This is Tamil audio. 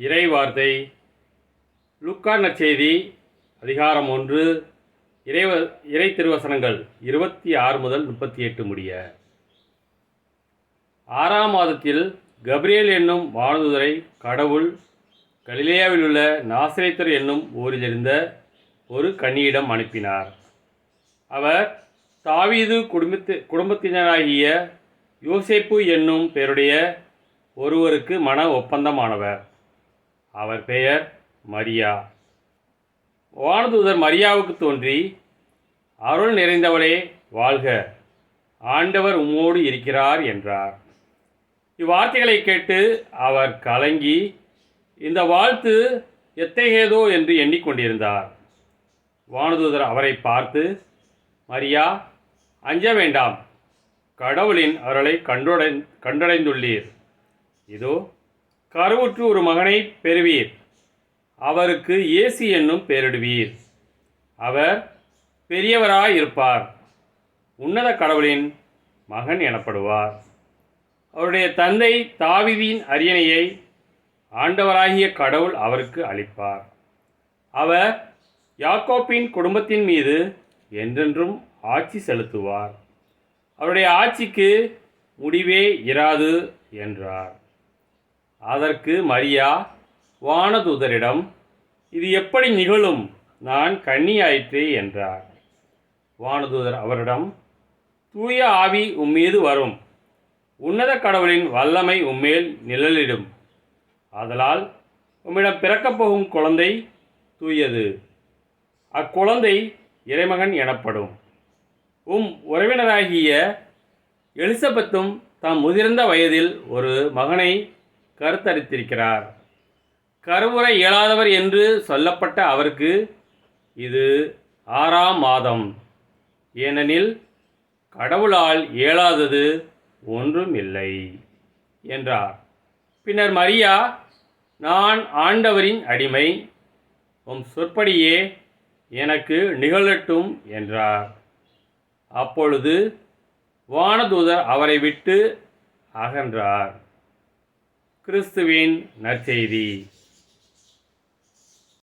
இறை வார்த்தை லூக்கா நற்செய்தி அதிகாரம் 1 இறை திருவசனங்கள் 26 முதல் 38 முடிய. 6ஆம் மாதத்தில் கபிரியேல் என்னும் வானதூதரை கடவுள் கலிலேயாவில் உள்ள நாசரேத்து என்னும் ஊரிலிருந்த ஒரு கன்னியிடம் அனுப்பினார். அவர் தாவீது குடும்பத்தினராகிய யோசேப்பு என்னும் பெயருடைய ஒருவருக்கு மன ஒப்பந்தமானவர். அவர் பெயர் மரியா. வானதூதர் மரியாவுக்கு தோன்றி, அருள் நிறைந்தவளே வாழ்க, ஆண்டவர் உம்மோடு இருக்கிறார் என்றார். இவ்வார்த்தைகளை கேட்டு அவர் கலங்கி, இந்த வாழ்த்து எத்தகையதோ என்று எண்ணிக்கொண்டிருந்தார். வானதூதர் அவரை பார்த்து, மரியா, அஞ்ச வேண்டாம், கடவுளின் அருளை கண்டடைந்துள்ளீர். இதோ கருவுற்று ஒரு மகனை பெறுவீர், அவருக்கு இயேசு என்னும் பெயரிடுவீர். அவர் பெரியவராயிருப்பார், உன்னத கடவுளின் மகன் எனப்படுவார். அவருடைய தந்தை தாவீதின் அரியணையை ஆண்டவராகிய கடவுள் அவருக்கு அளிப்பார். அவர் யாக்கோப்பின் குடும்பத்தின் மீது என்றென்றும் ஆட்சி செலுத்துவார். அவருடைய ஆட்சிக்கு முடிவே இராது என்றார். அதற்கு மரியா வானதூதரிடம், இது எப்படி நிகழும், நான் கன்னியாயிற்றே என்றார். வானதூதர் அவரிடம், தூய ஆவி உம்மீது வரும், உன்னத கடவுளின் வல்லமை உம்மேல் நிழலிடும். ஆதலால் உம்மிடம் பிறக்கப் போகும் குழந்தை தூயது. அக்குழந்தை இறைமகன் எனப்படும். உறவினராகிய எலிசபெத்தும் தம் முதிர்ந்த வயதில் ஒரு மகனை கருத்தரித்திருக்கிறார். கருவுற இயலாதவர் என்று சொல்லப்பட்ட அவருக்கு இது 6ஆம் மாதம். ஏனெனில் கடவுளால் இயலாதது ஒன்றும் இல்லை என்றார். பின்னர் மரியா, நான் ஆண்டவரின் அடிமை, உம் சொற்படியே எனக்கு நிகழட்டும் என்றார். அப்பொழுது வானதூதர் அவரை விட்டு அகன்றார். கிறிஸ்துவின் நற்செய்தி.